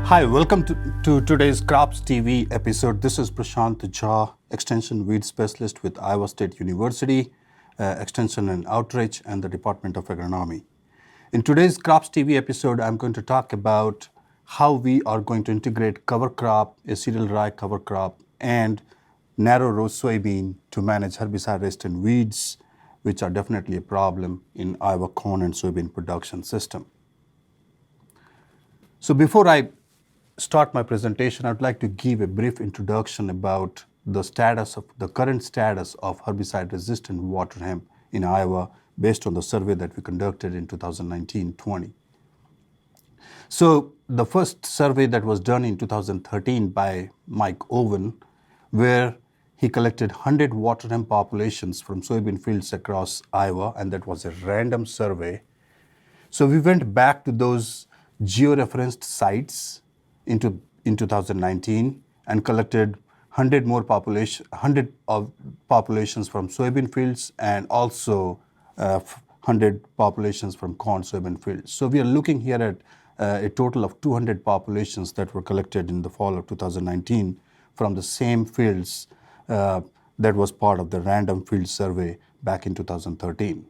Hi, welcome to today's CropsTV episode. This is Prashant Jha, Extension Weed Specialist with Iowa State University, Extension and Outreach, and the Department of Agronomy. In today's CropsTV episode, I'm going to talk about how we are going to integrate cover crop, a cereal rye cover crop, and narrow row soybean to manage herbicide-resistant weeds, which are definitely a problem in Iowa corn and soybean production system. So before I start my presentation, I'd like to give a brief introduction about the current status of herbicide-resistant water hemp in Iowa based on the survey that we conducted in 2019-20. So the first survey that was done in 2013 by Mike Owen, where he collected 100 water hemp populations from soybean fields across Iowa, and that was a random survey. So we went back to those georeferenced sites in 2019 and collected 100 of populations from soybean fields and also 100 populations from corn soybean fields. So we are looking here at a total of 200 populations that were collected in the fall of 2019 from the same fields that was part of the random field survey back in 2013.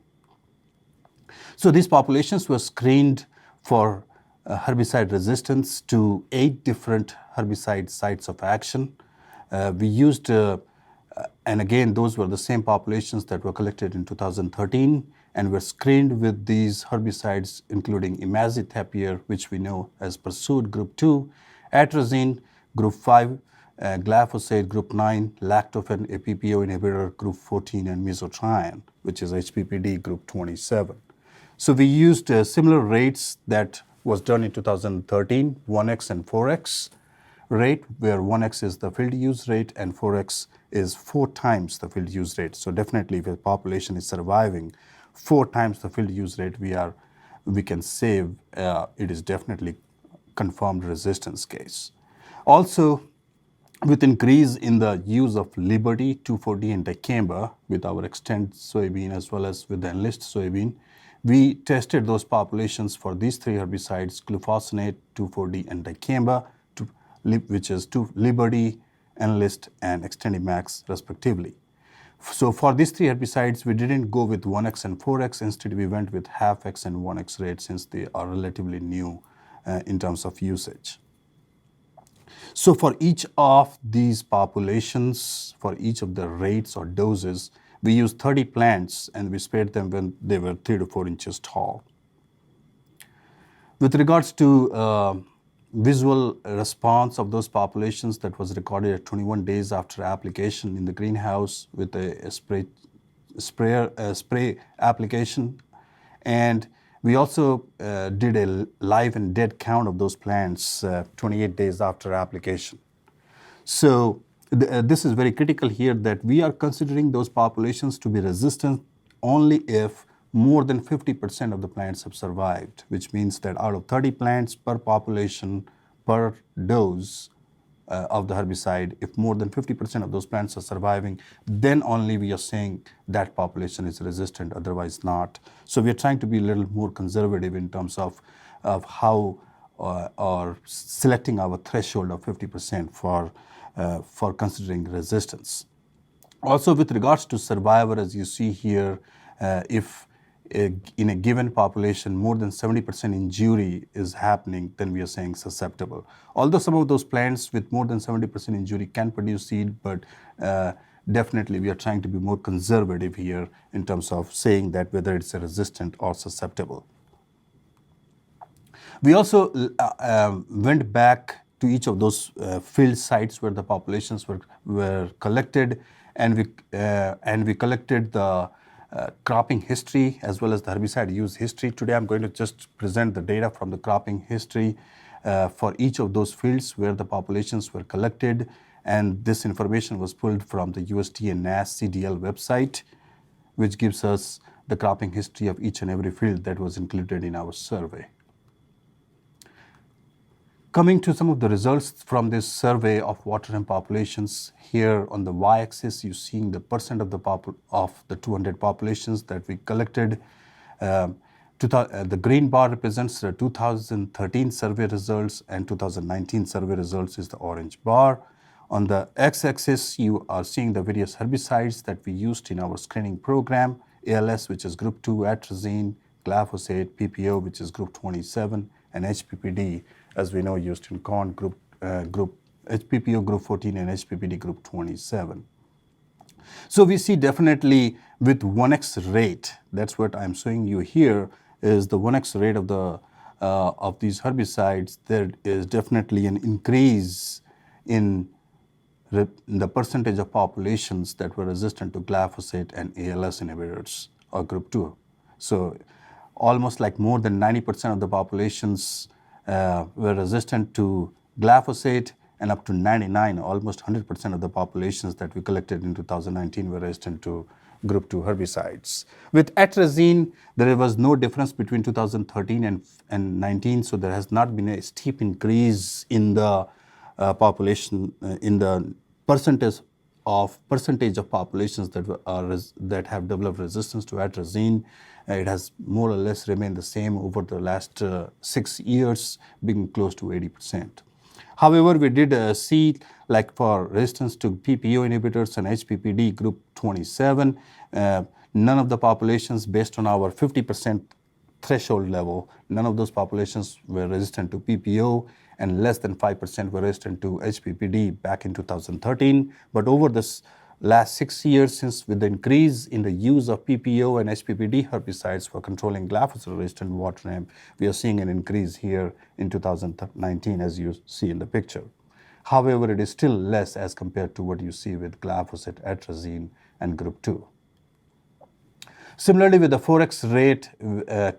So these populations were screened for herbicide resistance to 8 different herbicide sites of action. We used, and again, those were the same populations that were collected in 2013 and were screened with these herbicides, including imazethapyr, which we know as pursued group 2, atrazine group 5, glyphosate group 9, lactofen, a PPO inhibitor group 14, and mesotrione, which is HPPD group 27. So we used similar rates that was done in 2013, 1x and 4x rate, where 1x is the field use rate and 4x is 4 times the field use rate. So definitely if a population is surviving 4 times the field use rate, we can say it is definitely confirmed resistance case. Also, with increase in the use of Liberty, 2,4-D, and dicamba with our Extend soybean as well as with the Enlist soybean, we tested those populations for these 3 herbicides, glufosinate, 2,4-D, and dicamba, which is Liberty, Enlist, and XtendiMax respectively. So for these 3 herbicides, we didn't go with 1x and 4x. Instead, we went with half x and 1x rates since they are relatively new in terms of usage. So for each of these populations, for each of the rates or doses, we used 30 plants and we sprayed them when they were 3 to 4 inches tall. With regards to visual response of those populations, that was recorded at 21 days after application in the greenhouse with a spray application. And we also did a live and dead count of those plants 28 days after application. So this is very critical here that we are considering those populations to be resistant only if more than 50% of the plants have survived, which means that out of 30 plants per population per dose of the herbicide, if more than 50% of those plants are surviving, then only we are saying that population is resistant, otherwise not. So we are trying to be a little more conservative in terms of how or selecting our threshold of 50% for considering resistance. Also, with regards to survivor, as you see here, if in a given population more than 70% injury is happening, then we are saying susceptible. Although some of those plants with more than 70% injury can produce seed, but definitely we are trying to be more conservative here in terms of saying that whether it's a resistant or susceptible. We also went back to each of those field sites where the populations were collected, and we collected the cropping history as well as the herbicide use history. Today I'm going to just present the data from the cropping history for each of those fields where the populations were collected, and this information was pulled from the USDA and NASS CDL website, which gives us the cropping history of each and every field that was included in our survey. Coming to some of the results from this survey of water hemp populations, here on the y-axis you're seeing the percent of the 200 populations that we collected. The green bar represents the 2013 survey results, and 2019 survey results is the orange bar. On the x-axis, you are seeing the various herbicides that we used in our screening program: ALS, which is group 2, atrazine, glyphosate, PPO, which is group 27, and HPPD, as we know, used in corn, HPPO group 14 and HPPD group 27. So we see definitely with 1x rate, that's what I'm showing you here, is the 1x rate of these herbicides. There is definitely an increase in the percentage of populations that were resistant to glyphosate and ALS inhibitors or group 2. So almost like more than 90% of the populations were resistant to glyphosate, and up to 99, almost 100% of the populations that we collected in 2019 were resistant to group 2 herbicides. With atrazine, there was no difference between 2013 and 19, so there has not been a steep increase in the population, in the percentage of populations that have developed resistance to atrazine. It has more or less remained the same over the last 6 years, being close to 80%. However, we did see, like for resistance to PPO inhibitors and HPPD group 27, none of the populations based on our 50% threshold level, none of those populations were resistant to PPO, and less than 5% were resistant to HPPD back in 2013. But over this last 6 years, since with the increase in the use of PPO and HPPD herbicides for controlling glyphosate-resistant water hemp, we are seeing an increase here in 2019, as you see in the picture. However, it is still less as compared to what you see with glyphosate, atrazine, and group 2. Similarly, with the 4x rate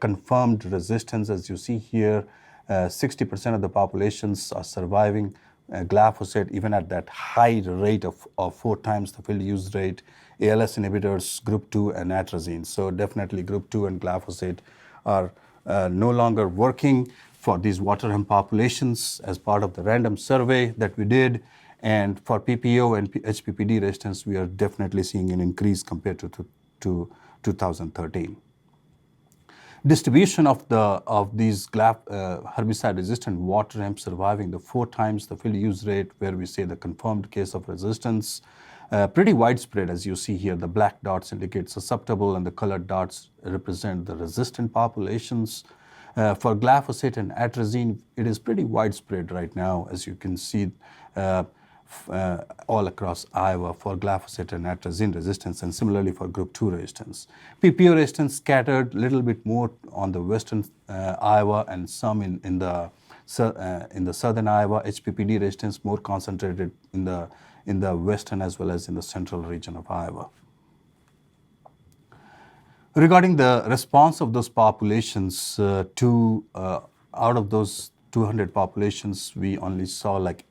confirmed resistance, as you see here, 60% of the populations are surviving glyphosate even at that high rate of 4 times the field use rate, ALS inhibitors, group 2, and atrazine. So definitely group 2 and glyphosate are no longer working for these water hemp populations as part of the random survey that we did. And for PPO and HPPD resistance, we are definitely seeing an increase compared to 2013. Distribution of these herbicide-resistant water hemp surviving the 4 times the field use rate, where we say the confirmed case of resistance, pretty widespread. As you see here, the black dots indicate susceptible and the colored dots represent the resistant populations. For glyphosate and atrazine, it is pretty widespread right now, as you can see all across Iowa for glyphosate and atrazine resistance, and similarly for group 2 resistance. PPO resistance scattered a little bit more on the western Iowa and some in the southern Iowa. HPPD resistance more concentrated in the western as well as in the central region of Iowa. Regarding the response of those populations out of those 200 populations, we only saw like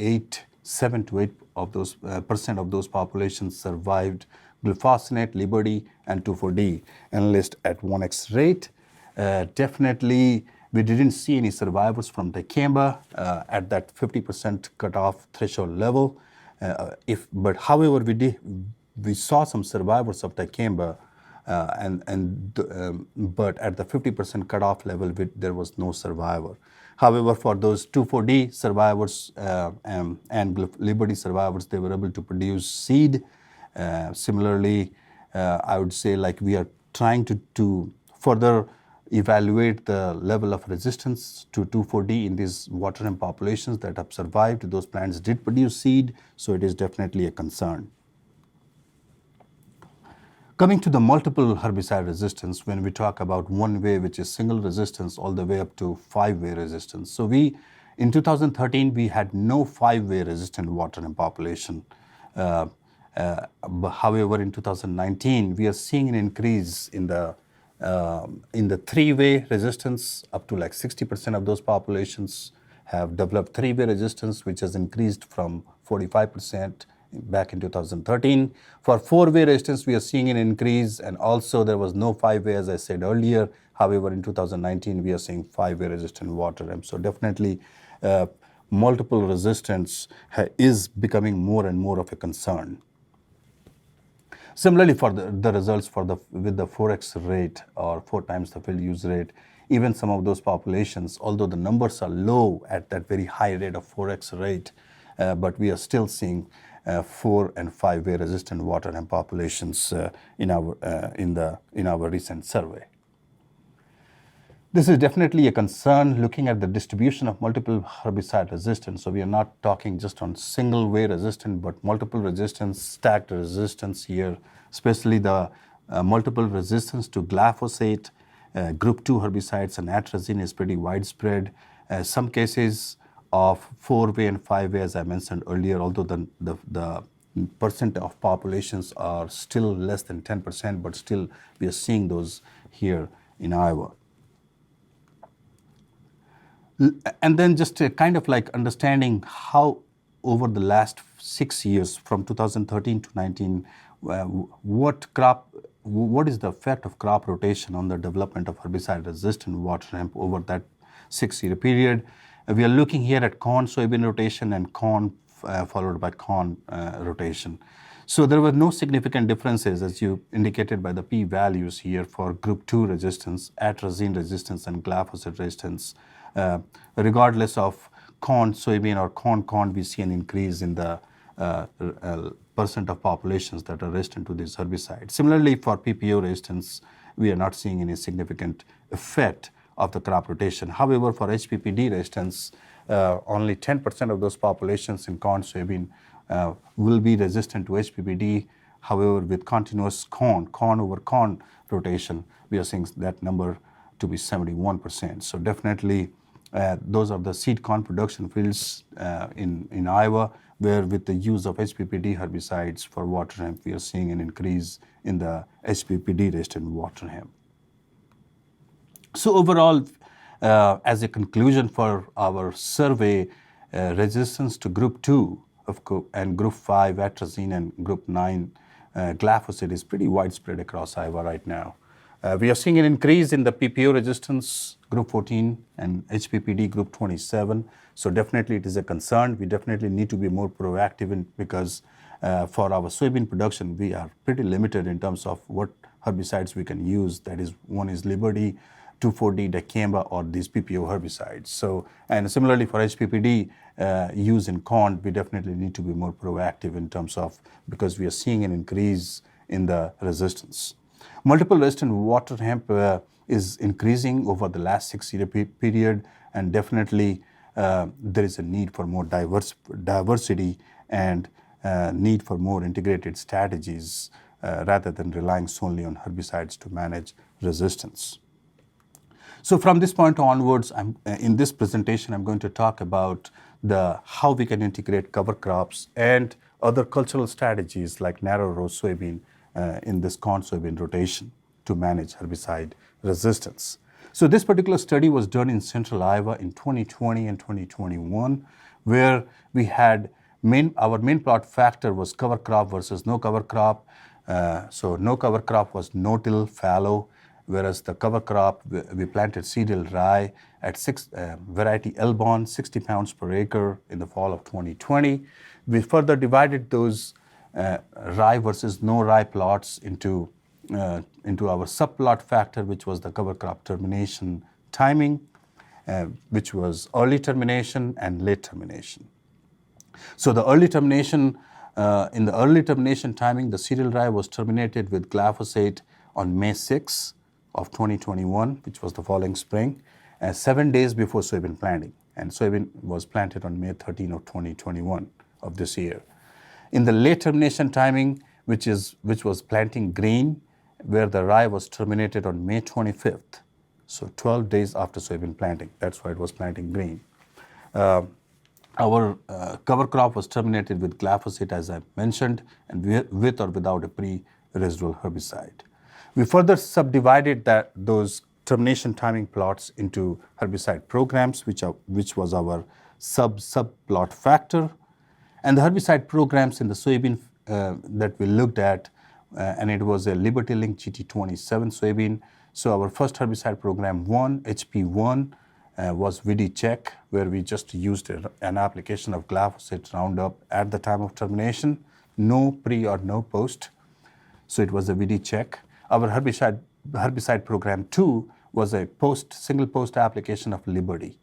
7 to 8 of those percent of those populations survived glufosinate, Liberty, and 2,4-D, analyzed at 1x rate. Definitely, we didn't see any survivors from dicamba at that 50% cutoff threshold level. But however, we saw some survivors of dicamba, but at the 50% cutoff level, there was no survivor. However, for those 2,4-D survivors and Liberty survivors, they were able to produce seed. Similarly, I would say like we are trying to further evaluate the level of resistance to 2,4-D in these water hemp populations that have survived. Those plants did produce seed, so it is definitely a concern. Coming to the multiple herbicide resistance, when we talk about one way, which is single resistance, all the way up to 5-way resistance. So in 2013, we had no 5-way resistant water hemp population. However, in 2019, we are seeing an increase in the 3-way resistance. Up to like 60% of those populations have developed 3-way resistance, which has increased from 45% back in 2013. For 4-way resistance, we are seeing an increase, and also there was no 5-way, as I said earlier. However, in 2019, we are seeing 5-way resistant water hemp. So definitely, multiple resistance is becoming more and more of a concern. Similarly, for the results with the 4x rate or 4 times the field use rate, even some of those populations, although the numbers are low at that very high rate of 4x rate, but we are still seeing 4 and 5-way resistant water hemp populations in our recent survey. This is definitely a concern looking at the distribution of multiple herbicide resistance. So we are not talking just on single way resistant, but multiple resistance, stacked resistance here, especially the multiple resistance to glyphosate, group 2 herbicides and atrazine is pretty widespread. Some cases of 4-way and 5-way, as I mentioned earlier, although the percent of populations are still less than 10%, but still we are seeing those here in Iowa. And then just kind of like understanding how over the last 6 years, from 2013 to 19, what is the effect of crop rotation on the development of herbicide-resistant water hemp over that 6-year period. We are looking here at corn soybean rotation and corn followed by corn rotation. So there were no significant differences, as you indicated by the p-values here, for group 2 resistance, atrazine resistance, and glyphosate resistance. Regardless of corn soybean or corn, we see an increase in the percent of populations that are resistant to this herbicide. Similarly, for PPO resistance, we are not seeing any significant effect of the crop rotation. However, for HPPD resistance, only 10% of those populations in corn soybean will be resistant to HPPD. However, with continuous corn over corn rotation, we are seeing that number to be 71%. So definitely, those are the seed corn production fields in Iowa, where with the use of HPPD herbicides for water hemp, we are seeing an increase in the HPPD resistant water hemp. So overall, as a conclusion for our survey, resistance to group 2 and group 5 atrazine and group 9 glyphosate is pretty widespread across Iowa right now. We are seeing an increase in the PPO resistance group 14 and HPPD group 27. So definitely it is a concern. We definitely need to be more proactive because for our soybean production, we are pretty limited in terms of what herbicides we can use. That is, one is Liberty, 2,4-D, dicamba, or these PPO herbicides. So, and similarly for HPPD use in corn, we definitely need to be more proactive in terms of, because we are seeing an increase in the resistance. Multiple resistant water hemp is increasing over the last 6-year period, and definitely there is a need for more diversity and need for more integrated strategies rather than relying solely on herbicides to manage resistance. So from this point onwards, in this presentation, I'm going to talk about how we can integrate cover crops and other cultural strategies like narrow row soybean in this corn soybean rotation to manage herbicide resistance. So this particular study was done in central Iowa in 2020 and 2021, where we had our main plot factor was cover crop versus no cover crop. So no cover crop was no-till fallow, whereas the cover crop, we planted cereal rye at variety Elbon, 60 pounds per acre in the fall of 2020. We further divided those rye versus no rye plots into our subplot factor, which was the cover crop termination timing, which was early termination and late termination. So the early termination, in the early termination timing, the cereal rye was terminated with glyphosate on May 6 of 2021, which was the following spring, 7 days before soybean planting. And soybean was planted on May 13 of 2021 of this year. In the late termination timing, which was planting green, where the rye was terminated on May 25th, so 12 days after soybean planting. That's why it was planting green. Our cover crop was terminated with glyphosate, as I mentioned, and with or without a pre-residual herbicide. We further subdivided those termination timing plots into herbicide programs, which was our subplot factor, and the herbicide programs in the soybean that we looked at, and it was a Liberty Link GT27 soybean. So our first herbicide program 1, HP1, was VD check, where we just used an application of glyphosate Roundup at the time of termination, no pre or no post. So it was a VD check. Our herbicide program 2 was a single post application of Liberty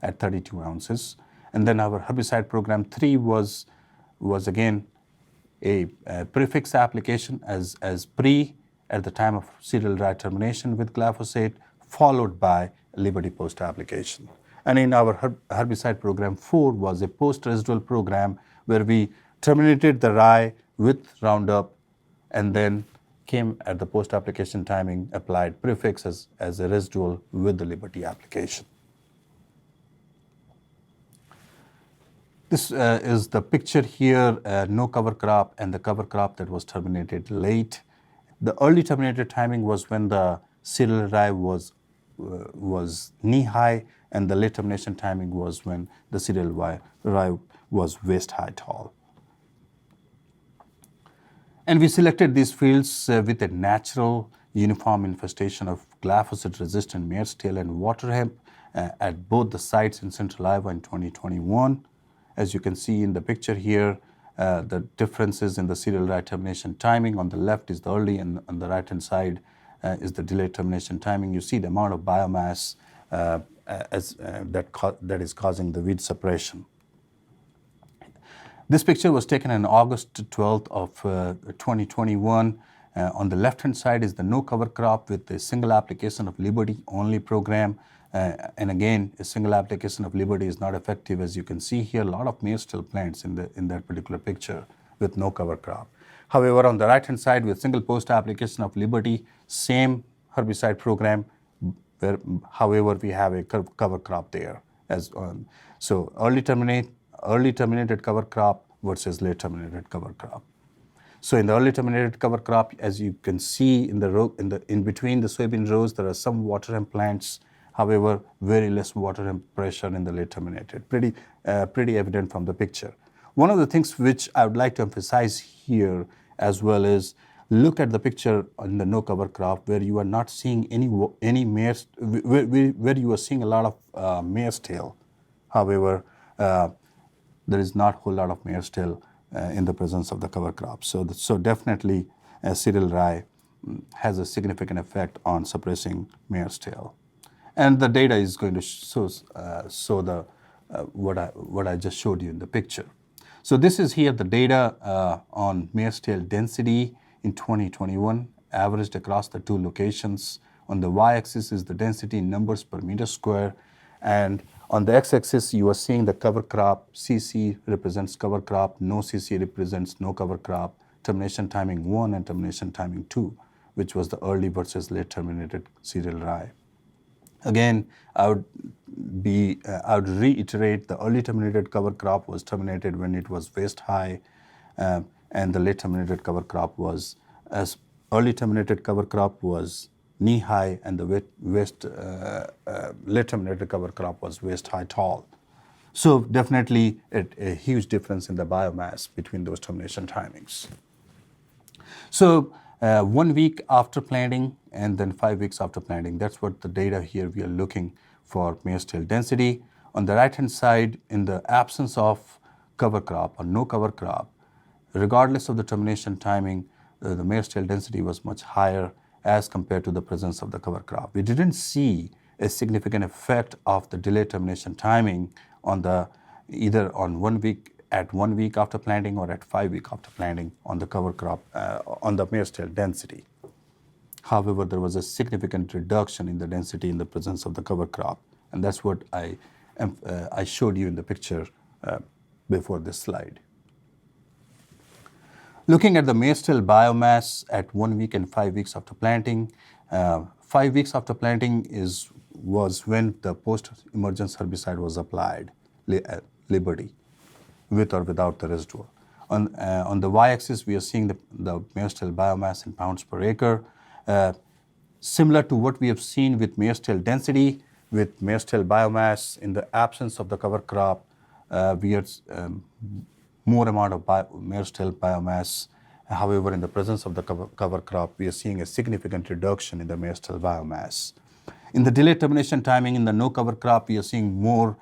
at 32 ounces. And then our herbicide program 3 was again a prefix application as pre at the time of cereal rye termination with glyphosate, followed by Liberty post application. And in our herbicide program 4 was a post residual program where we terminated the rye with Roundup and then came at the post application timing, applied prefix as a residual with the Liberty application. This is the picture here, no cover crop and the cover crop that was terminated late. The early terminated timing was when the cereal rye was knee high, and the late termination timing was when the cereal rye was waist high tall. And we selected these fields with a natural uniform infestation of glyphosate-resistant mare's tail and water hemp at both the sites in central Iowa in 2021. As you can see in the picture here, the differences in the cereal rye termination timing. On the left is the early, and on the right-hand side is the delayed termination timing. You see the amount of biomass that is causing the weed suppression. This picture was taken on August 12th of 2021. On the left-hand side is the no cover crop with a single application of Liberty only program. And again, a single application of Liberty is not effective. As you can see here, a lot of maize still plants in that particular picture with no cover crop. However, on the right-hand side with single post application of Liberty, same herbicide program, where however we have a cover crop there. So early terminated cover crop versus late terminated cover crop. So in the early terminated cover crop, as you can see in between the soybean rows, there are some water hemp plants. However, very less water hemp pressure in the late terminated. Pretty evident from the picture. One of the things which I would like to emphasize here as well is look at the picture on the no cover crop where you are not seeing any mare's, where you are seeing a lot of mare's tail. However, there is not a whole lot of mare's tail in the presence of the cover crop. So definitely cereal rye has a significant effect on suppressing mare's tail. And the data is going to show what I just showed you in the picture. So this is here the data on mare's tail density in 2021, averaged across the two locations. On the y-axis is the density in numbers per meter square, and on the x-axis you are seeing the cover crop. CC represents cover crop, no CC represents no cover crop, termination timing 1 and termination timing 2, which was the early versus late terminated cereal rye. Again, I would reiterate the early terminated cover crop was terminated when it was waist high, and the late terminated cover crop was, as early terminated cover crop was knee high, and the late terminated cover crop was waist high tall. So definitely a huge difference in the biomass between those termination timings. So 1 week after planting and then 5 weeks after planting, that's what the data here we are looking for mare's tail density. On the right hand side, in the absence of cover crop or no cover crop, regardless of the termination timing, the mare's tail density was much higher as compared to the presence of the cover crop. We didn't see a significant effect of the delayed termination timing on either on 1 week at 1 week after planting or at 5 weeks after planting on the cover crop, on the mare's tail density. However, there was a significant reduction in the density in the presence of the cover crop, and that's what I showed you in the picture before this slide. Looking at the mare's tail biomass at 1 week and 5 weeks after planting, 5 weeks after planting was when the post-emergence herbicide was applied, Liberty, with or without the residual. On the y-axis, we are seeing the mare's tail biomass in pounds per acre. Similar to what we have seen with mare's tail density, with mare's tail biomass in the absence of the cover crop, we are more amount of mare's tail biomass. However, in the presence of the cover crop, we are seeing a significant reduction in the mare's tail biomass. In the delayed termination timing in the no cover crop, we are seeing more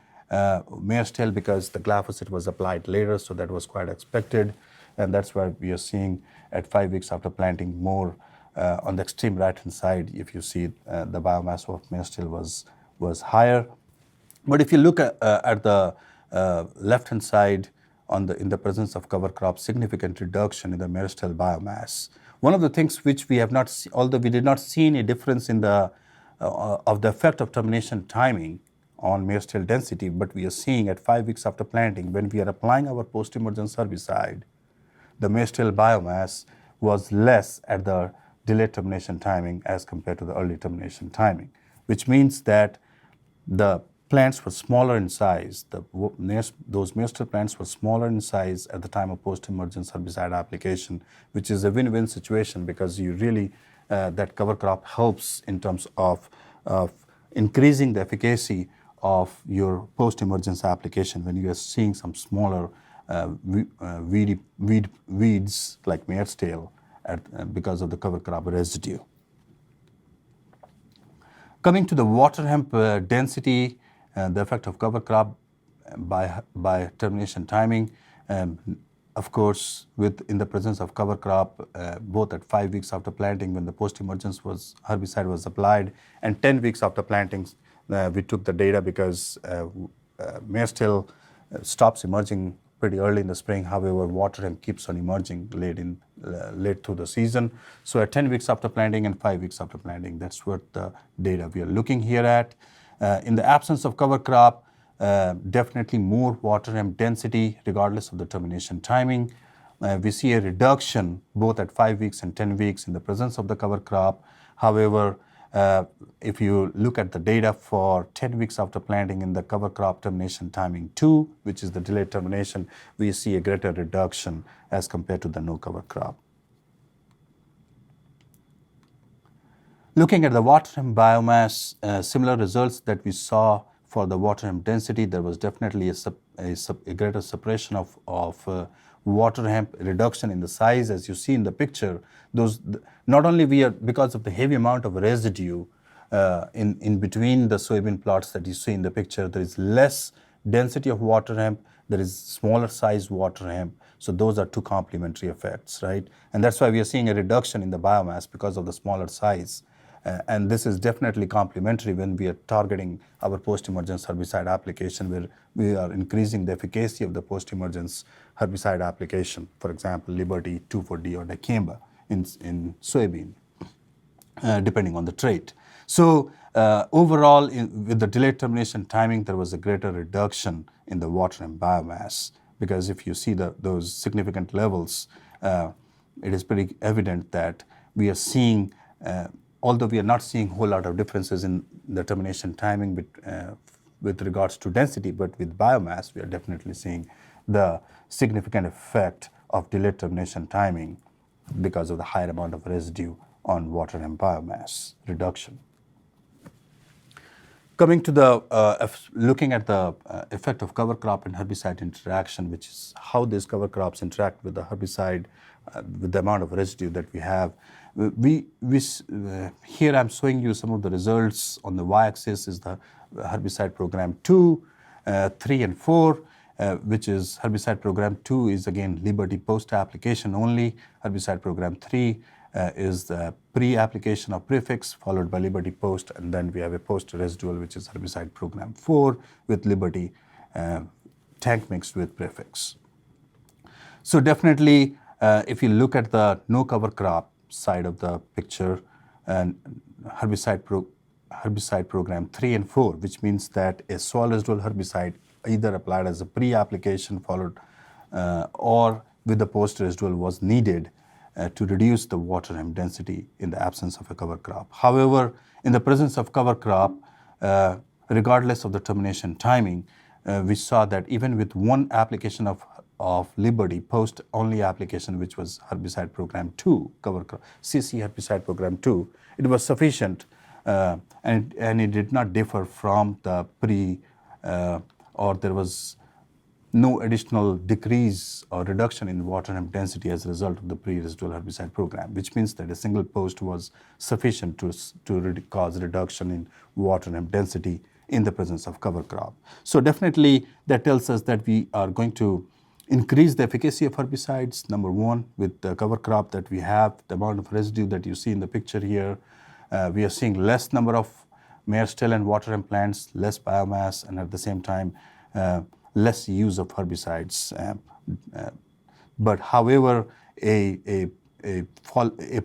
mare's tail because the glyphosate was applied later, so that was quite expected, and that's why we are seeing at 5 weeks after planting more on the extreme right-hand side, if you see the biomass of maize tail was higher. But if you look at the left-hand side, in the presence of cover crop, significant reduction in the maize tail biomass. One of the things which we have not, although we did not see any difference in the of the effect of termination timing on maize tail density, but we are seeing at 5 weeks after planting, when we are applying our post-emergence herbicide, the maize tail biomass was less at the delayed termination timing as compared to the early termination timing, which means that the plants were smaller in size. Those maize tail plants were smaller in size at the time of post-emergence herbicide application, which is a win-win situation because you really, that cover crop helps in terms of increasing the efficacy of your post-emergence application when you are seeing some smaller weeds like maize tail because of the cover crop residue. Coming to the water hemp density, the effect of cover crop by termination timing, of course, in the presence of cover crop, both at 5 weeks after planting when the post-emergence herbicide was applied, and 10 weeks after planting, we took the data because maize tail stops emerging pretty early in the spring. However, water hemp keeps on emerging late through the season. So at 10 weeks after planting and 5 weeks after planting, that's what the data we are looking here at. In the absence of cover crop, definitely more water hemp density regardless of the termination timing. We see a reduction both at 5 weeks and 10 weeks in the presence of the cover crop. However, if you look at the data for 10 weeks after planting in the cover crop termination timing 2, which is the delayed termination, we see a greater reduction as compared to the no cover crop. Looking at the water hemp biomass, similar results that we saw for the water hemp density, there was definitely a greater suppression of water hemp, reduction in the size as you see in the picture. Not only because of the heavy amount of residue in between the soybean plots that you see in the picture, there is less density of water hemp, there is smaller size water hemp. So those are two complementary effects, right? And that's why we are seeing a reduction in the biomass because of the smaller size. And this is definitely complementary when we are targeting our post-emergence herbicide application, where we are increasing the efficacy of the post-emergence herbicide application, for example, Liberty, 2,4-D, or dicamba in soybean, depending on the trait. So overall, with the delayed termination timing, there was a greater reduction in the water and biomass, because if you see those significant levels, it is pretty evident that we are seeing, although we are not seeing a whole lot of differences in the termination timing with regards to density, but with biomass, we are definitely seeing the significant effect of delayed termination timing because of the higher amount of residue on water and biomass reduction. Coming to looking at the effect of cover crop and herbicide interaction, which is how these cover crops interact with the herbicide, with the amount of residue that we have. Here I'm showing you some of the results. On the y-axis is the herbicide program 2, 3, and 4, which is herbicide program 2 is again Liberty post-application only. Herbicide program 3 is the pre-application of prefix followed by Liberty post, and then we have a post-residual, which is herbicide program 4 with Liberty tank mixed with prefix. So definitely, if you look at the no cover crop side of the picture, and herbicide program 3 and 4, which means that a soil residual herbicide either applied as a pre-application followed or with the post-residual was needed to reduce the water hemp density in the absence of a cover crop. However, in the presence of cover crop, regardless of the termination timing, we saw that even with one application of Liberty post-only application, which was herbicide program 2, cover crop, CC herbicide program 2, it was sufficient and it did not differ from the pre or there was no additional decrease or reduction in water hemp density as a result of the pre-residual herbicide program, which means that a single post was sufficient to cause reduction in water hemp density in the presence of cover crop. So definitely that tells us that we are going to increase the efficacy of herbicides. Number one, with the cover crop that we have, the amount of residue that you see in the picture here, we are seeing less number of mere still and water hemp plants, less biomass, and at the same time, less use of herbicides. But however, a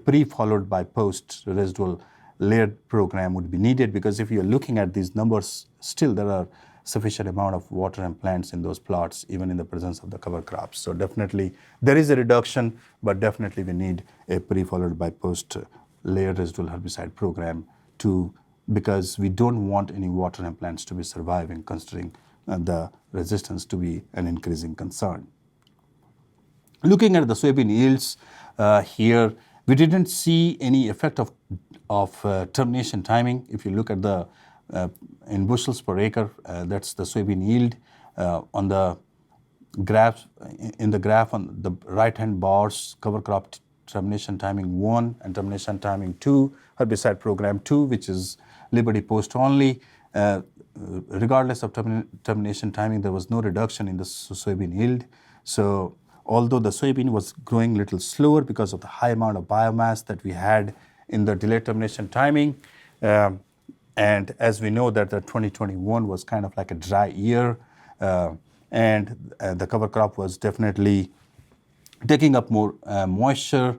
pre followed by post residual layered program would be needed, because if you're looking at these numbers, still there are sufficient amount of water and plants in those plots, even in the presence of the cover crops. So definitely there is a reduction, but definitely we need a pre followed by post layered residual herbicide program because we don't want any water and plants to be surviving, considering the resistance to be an increasing concern. Looking at the soybean yields here, we didn't see any effect of termination timing. If you look at the in bushels per acre, that's the soybean yield. On the graph, in the graph on the right-hand bars, cover crop termination timing 1 and termination timing 2, herbicide program 2, which is Liberty Post only. Regardless of termination timing, there was no reduction in the soybean yield. So although the soybean was growing a little slower because of the high amount of biomass that we had in the delayed termination timing, and as we know that the 2021 was kind of like a dry year, and the cover crop was definitely taking up more moisture.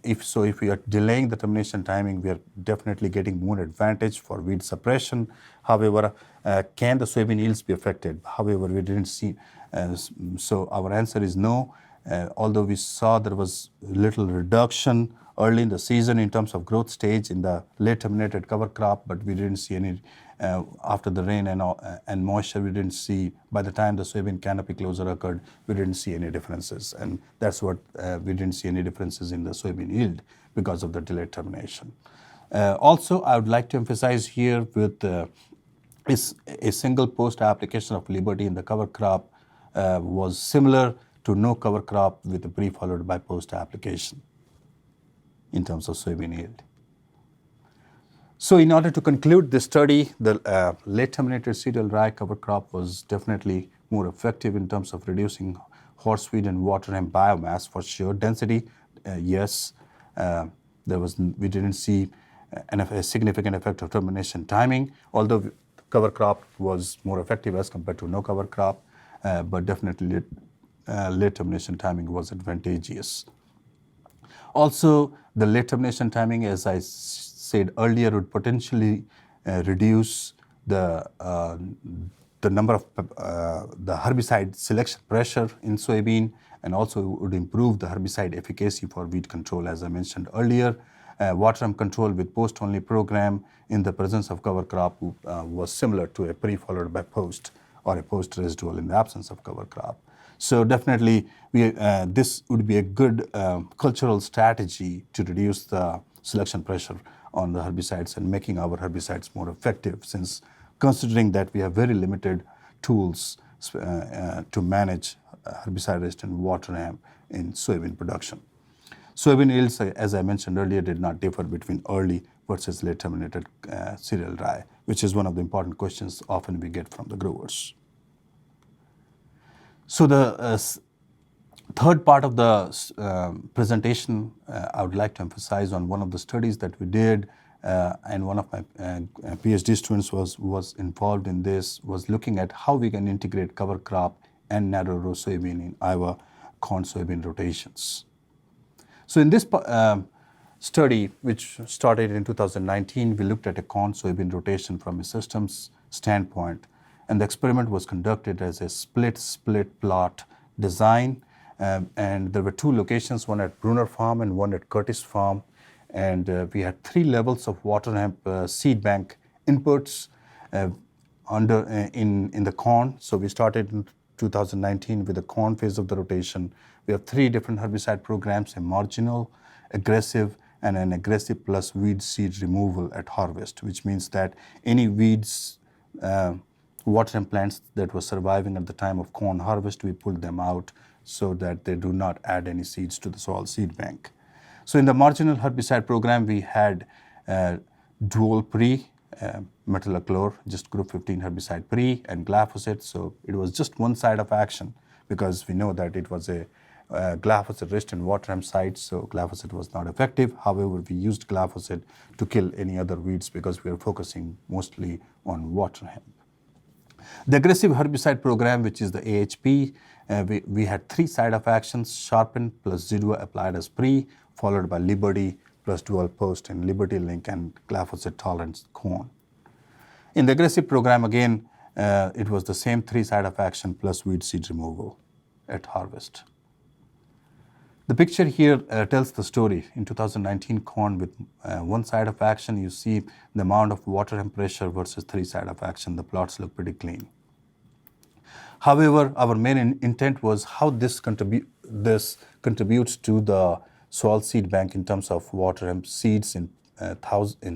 If we are delaying the termination timing, we are definitely getting more advantage for weed suppression. However, can the soybean yields be affected? However, we didn't see, so our answer is no. Although we saw there was little reduction early in the season in terms of growth stage in the late terminated cover crop, but we didn't see any, after the rain and moisture, we didn't see, by the time the soybean canopy closure occurred, we didn't see any differences. And that's what, we didn't see any differences in the soybean yield because of the delayed termination. Also, I would like to emphasize here with is a single post application of Liberty in the cover crop was similar to no cover crop with a pre followed by post application in terms of soybean yield. So in order to conclude this study, the late terminated cereal rye cover crop was definitely more effective in terms of reducing horseweed and water hemp biomass for sure. Density, yes, we didn't see a significant effect of termination timing, although cover crop was more effective as compared to no cover crop, but definitely late termination timing was advantageous. Also, the late termination timing, as I said earlier, would potentially reduce the number of the herbicide selection pressure in soybean, and also would improve the herbicide efficacy for weed control, as I mentioned earlier. Water hemp control with post-only program in the presence of cover crop was similar to a pre-followed by post or a post-residual in the absence of cover crop. So definitely, this would be a good cultural strategy to reduce the selection pressure on the herbicides and making our herbicides more effective, since considering that we have very limited tools to manage herbicide-resistant water hemp in soybean production. Soybean yields, as I mentioned earlier, did not differ between early versus late terminated cereal rye, which is one of the important questions often we get from the growers. So the third part of the presentation, I would like to emphasize on one of the studies that we did, and one of my PhD students was involved in this, was looking at how we can integrate cover crop and narrow row soybean in Iowa corn soybean rotations. So in this study, which started in 2019, we looked at a corn soybean rotation from a systems standpoint, and the experiment was conducted as a split plot design, and there were two locations, one at Brunner Farm and one at Curtis Farm, and we had 3 levels of water hemp seed bank inputs in the corn. So we started in 2019 with the corn phase of the rotation. We have 3 different herbicide programs: a marginal, aggressive, and an aggressive plus weed seed removal at harvest, which means that any weeds, water hemp plants that were surviving at the time of corn harvest, we pulled them out so that they do not add any seeds to the soil seed bank. So in the marginal herbicide program, we had dual pre, metolachlor, just group 15 herbicide pre, and glyphosate. So it was just one side of action because we know that it was a glyphosate-resistant water hemp site, so glyphosate was not effective. However, we used glyphosate to kill any other weeds because we are focusing mostly on water hemp. The aggressive herbicide program, which is the AHP, we had 3 side of actions: sharpen plus Zidua applied as pre, followed by Liberty plus dual post and Liberty Link and glyphosate tolerance corn. In the aggressive program, again, it was the same 3 side of action plus weed seed removal at harvest. The picture here tells the story. In 2019 corn with 1 side of action, you see the amount of water and pressure versus 3 side of action. The plots look pretty clean. However, our main intent was how this contributes to the soil seed bank in terms of water hemp seeds in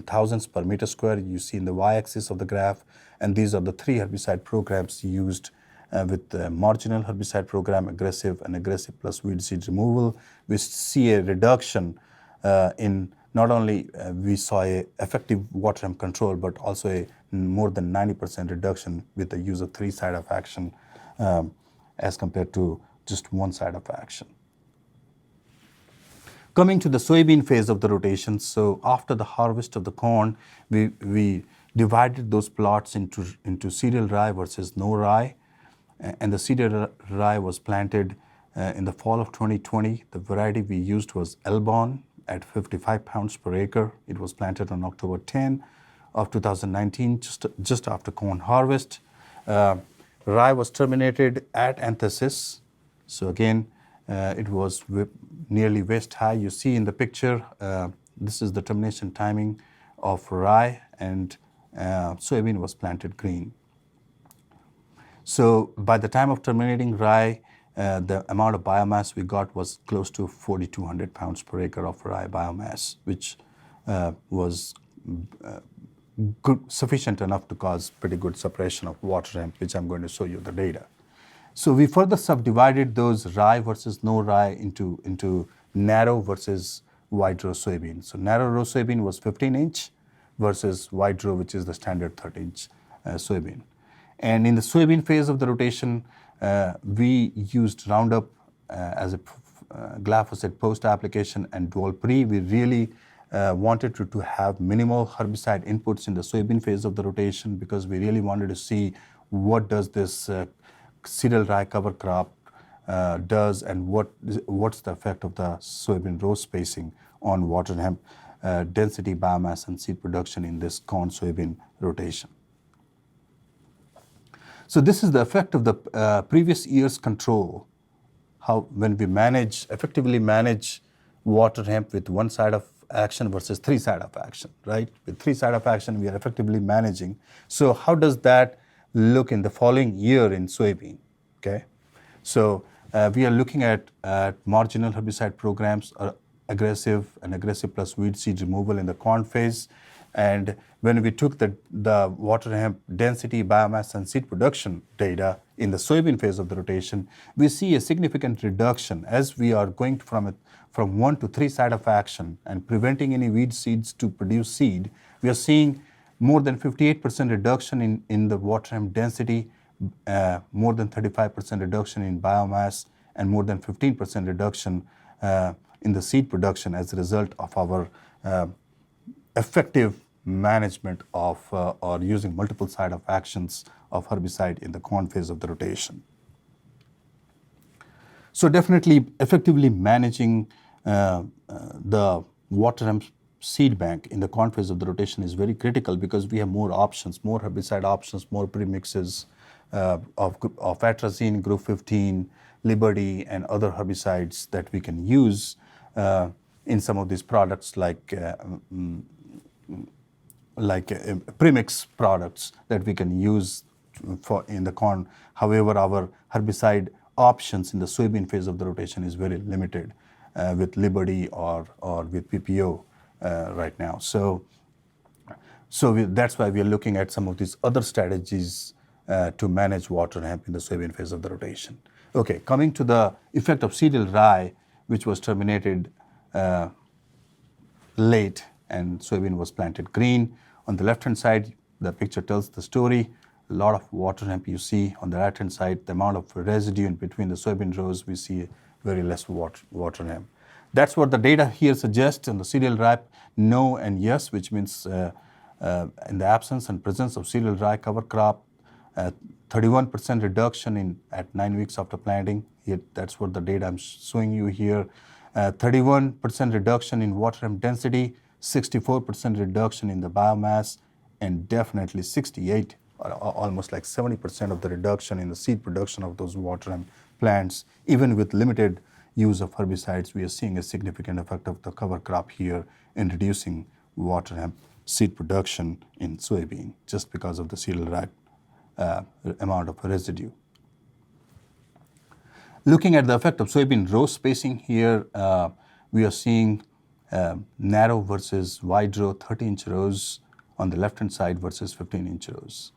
thousands per meter square. You see in the y-axis of the graph, and these are the 3 herbicide programs used with the marginal herbicide program, aggressive and aggressive plus weed seed removal. We see a reduction in not only we saw a effective water hemp control, but also a more than 90% reduction with the use of 3 side of action as compared to just 1 side of action. Coming to the soybean phase of the rotation, so after the harvest of the corn, we divided those plots into cereal rye versus no rye. And the cereal rye was planted in the fall of 2020. The variety we used was Elbon at 55 pounds per acre. It was planted on October 10 of 2019, just after corn harvest. Rye was terminated at anthesis. So again, it was nearly waist high. You see in the picture, this is the termination timing of rye, and soybean was planted green. So by the time of terminating rye, the amount of biomass we got was close to 4,200 pounds per acre of rye biomass, which was sufficient enough to cause pretty good suppression of water hemp, which I'm going to show you the data. So we further subdivided those rye versus no rye into narrow versus wide row soybean. So narrow row soybean was 15-inch versus wide row, which is the standard 30-inch soybean. And in the soybean phase of the rotation, we used Roundup as a glyphosate post-application and dual pre. We really wanted to have minimal herbicide inputs in the soybean phase of the rotation because we really wanted to see what does this cereal rye cover crop does and what's the effect of the soybean row spacing on water hemp density, biomass, and seed production in this corn-soybean rotation. So this is the effect of the previous year's control, how when we effectively manage water hemp with 1 side of action versus 3 side of action, right? With 3 side of action, we are effectively managing. So how does that look in the following year in soybean, okay? So we are looking at marginal herbicide programs, aggressive and aggressive plus weed seed removal in the corn phase. And when we took the water hemp density, biomass, and seed production data in the soybean phase of the rotation, we see a significant reduction as we are going from 1 to 3 side of action and preventing any weed seeds to produce seed. We are seeing more than 58% reduction in the water hemp density, more than 35% reduction in biomass, and more than 15% reduction in the seed production as a result of our effective management of or using multiple side of actions of herbicide in the corn phase of the rotation. So definitely effectively managing the water hemp seed bank in the corn phase of the rotation is very critical because we have more options, more herbicide options, more premixes of atrazine, group 15, Liberty, and other herbicides that we can use in some of these products like premix products that we can use in the corn. However, our herbicide options in the soybean phase of the rotation is very limited with Liberty or with PPO right now. So that's why we are looking at some of these other strategies to manage water hemp in the soybean phase of the rotation. Okay, coming to the effect of cereal rye, which was terminated late and soybean was planted green. On the left-hand side, the picture tells the story. a lot of water hemp. You see on the right hand side the amount of residue in between the soybean rows, we see very less water hemp. That's what the data here suggests on the cereal rye, no and yes, which means in the absence and presence of cereal rye cover crop, 31% reduction at 9 weeks after planting. That's what the data I'm showing you here. 31% reduction in water hemp density, 64% reduction in the biomass, and definitely 68, or almost like 70% of the reduction in the seed production of those water hemp plants. Even with limited use of herbicides, we are seeing a significant effect of the cover crop here in reducing water hemp seed production in soybean just because of the cereal rye amount of residue. Looking at the effect of soybean row spacing here, we are seeing narrow versus wide row, 30-inch rows on the left-hand side versus 15-inch rows.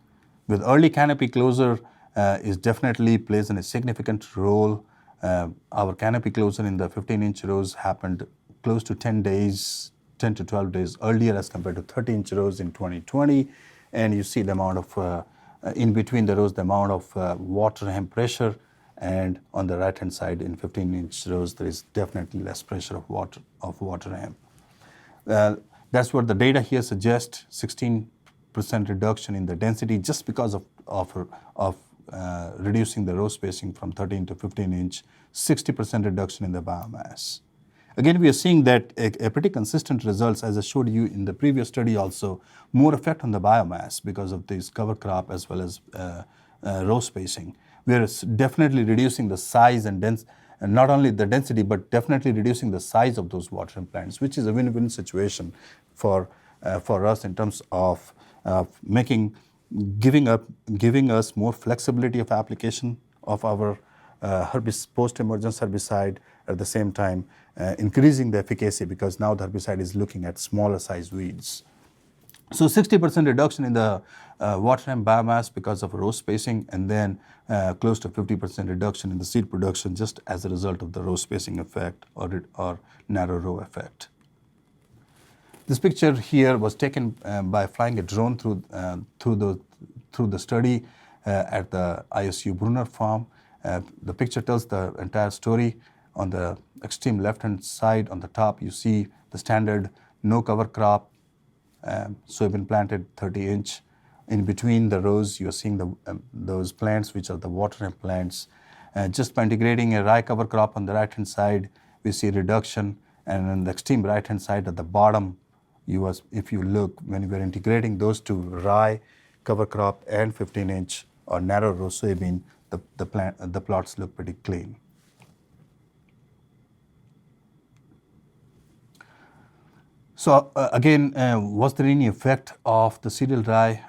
With early canopy closure is definitely plays in a significant role. Our canopy closure in the 15-inch rows happened close to 10 to 12 days earlier as compared to 30-inch rows in 2020. And you see the amount of, in between the rows, the amount of water hemp pressure. And on the right-hand side in 15-inch rows, there is definitely less pressure of water hemp. That's what the data here suggests, 16% reduction in the density just because of reducing the row spacing from 13 to 15-inch, 60% reduction in the biomass. Again, we are seeing that a pretty consistent results, as I showed you in the previous study also, more effect on the biomass because of this cover crop as well as row spacing. We are definitely reducing the size and not only the density, but definitely reducing the size of those water hemp plants, which is a win-win situation for us in terms of giving us more flexibility of application of our post-emergence herbicide, at the same time increasing the efficacy because now the herbicide is looking at smaller size weeds. So 60% reduction in the water hemp biomass because of row spacing, and then close to 50% reduction in the seed production just as a result of the row spacing effect or narrow row effect. This picture here was taken by flying a drone through the study at the ISU Brunner farm. The picture tells the entire story. On the extreme left-hand side, on the top, you see the standard no cover crop, soybean planted 30-inch. In between the rows, you are seeing those plants, which are the water hemp plants. Just by integrating a rye cover crop on the right-hand side, we see reduction. And on the extreme right-hand side at the bottom, if you look, when we are integrating those two, rye cover crop and 15-inch or narrow row soybean, the plots look pretty clean. So again, was there any effect of the cereal rye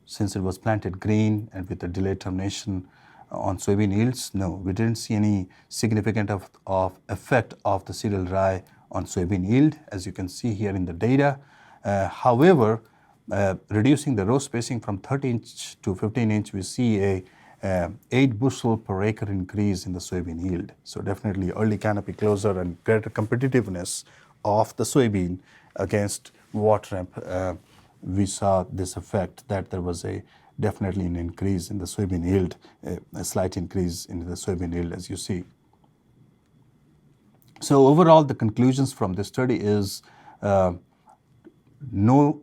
since it was planted green and with a delayed termination on soybean yields? No, we didn't see any significant effect of the cereal rye on soybean yield, as you can see here in the data. However, reducing the row spacing from 30-inch to 15-inch, we see a 8 bushel per acre increase in the soybean yield. So definitely early canopy closure and greater competitiveness of the soybean against water hemp. We saw this effect that there was definitely an increase in the soybean yield, a slight increase in the soybean yield, as you see. So overall, the conclusions from this study is no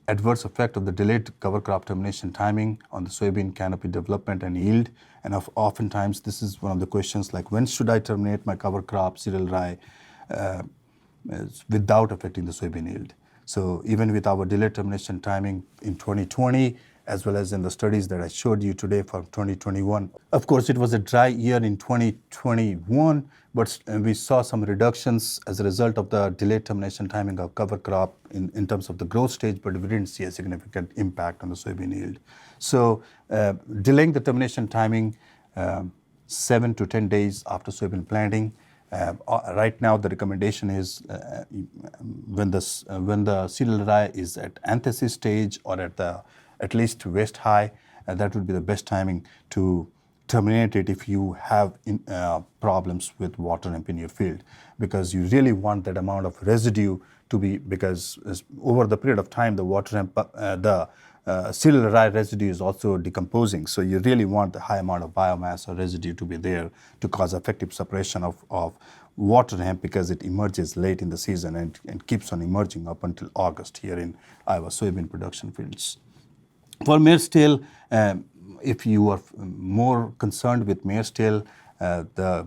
adverse effect of the delayed cover crop termination timing on the soybean canopy development and yield. And oftentimes, this is one of the questions like, when should I terminate my cover crop, cereal rye, without affecting the soybean yield? So even with our delayed termination timing in 2020, as well as in the studies that I showed you today for 2021. Of course, it was a dry year in 2021, but we saw some reductions as a result of the delayed termination timing of cover crop in terms of the growth stage, but we didn't see a significant impact on the soybean yield. So delaying the termination timing 7 to 10 days after soybean planting. Right now, the recommendation is when the cereal rye is at anthesis stage or at least waist high, that would be the best timing to terminate it if you have problems with water hemp in your field, because you really want that amount of residue to be, because over the period of time, the water hemp, the cereal rye residue is also decomposing. So you really want the high amount of biomass or residue to be there to cause effective suppression of water hemp, because it emerges late in the season and keeps on emerging up until August here in Iowa soybean production fields. For mare's tail, if you are more concerned with mare's tail, the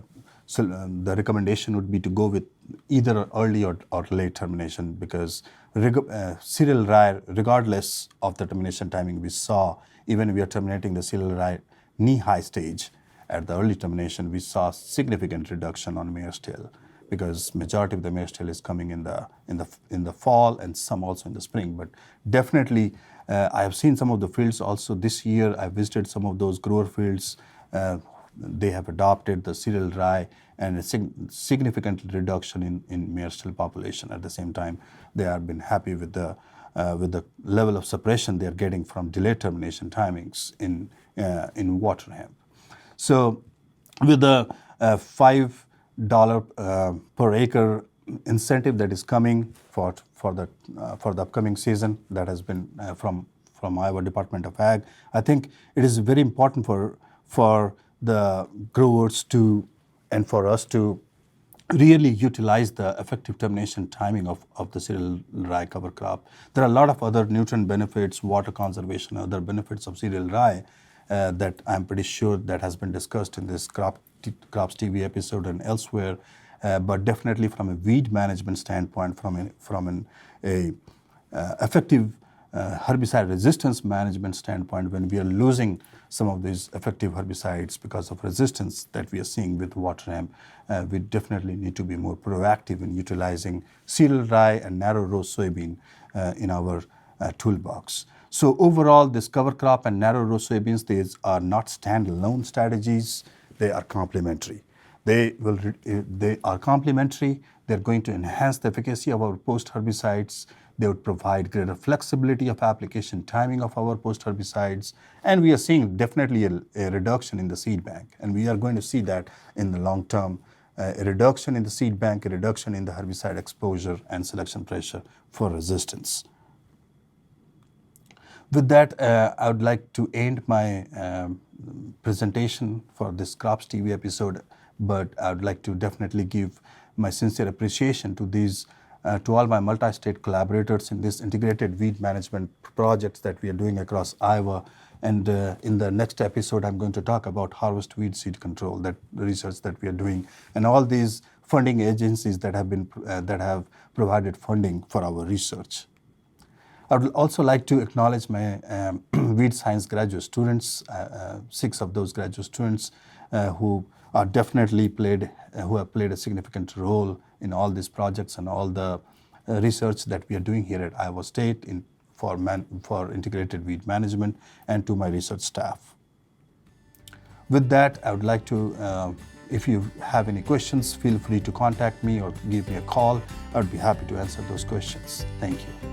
recommendation would be to go with either early or late termination, because cereal rye, regardless of the termination timing we saw, even we are terminating the cereal rye knee-high stage, at the early termination we saw significant reduction on mare's tail, because majority of the mare's tail is coming in the fall and some also in the spring. But definitely, I have seen some of the fields also this year. I visited some of those grower fields. They have adopted the cereal rye and a significant reduction in mare's tail population. At the same time, they have been happy with the level of suppression they are getting from delayed termination timings in water hemp. So with the $5 per acre incentive that is coming for the upcoming season, that has been from Iowa Department of Ag, I think it is very important for the growers to, and for us to really utilize the effective termination timing of the cereal rye cover crop. There are a lot of other nutrient benefits, water conservation, other benefits of cereal rye that I'm pretty sure that has been discussed in this CropsTV episode and elsewhere. But definitely from a weed management standpoint, from an effective herbicide resistance management standpoint, when we are losing some of these effective herbicides because of resistance that we are seeing with water hemp, we definitely need to be more proactive in utilizing cereal rye and narrow row soybean in our toolbox. So overall, this cover crop and narrow row soybeans, these are not standalone strategies, they are complementary. They are complementary. They're going to enhance the efficacy of our post herbicides. They would provide greater flexibility of application timing of our post herbicides. And we are seeing definitely a reduction in the seed bank. And we are going to see that in the long term, a reduction in the seed bank, a reduction in the herbicide exposure and selection pressure for resistance. With that, I would like to end my presentation for this CropsTV episode, but I would like to definitely give my sincere appreciation to these, to all my multi-state collaborators in this integrated weed management projects that we are doing across Iowa. And in the next episode, I'm going to talk about harvest weed seed control, that research that we are doing, and all these funding agencies that have provided funding for our research. I would also like to acknowledge my weed science graduate students, 6 of those graduate students who are definitely who have played a significant role in all these projects and all the research that we are doing here at Iowa State for integrated weed management, and to my research staff. With that, I would like to, if you have any questions, feel free to contact me or give me a call. I would be happy to answer those questions. Thank you.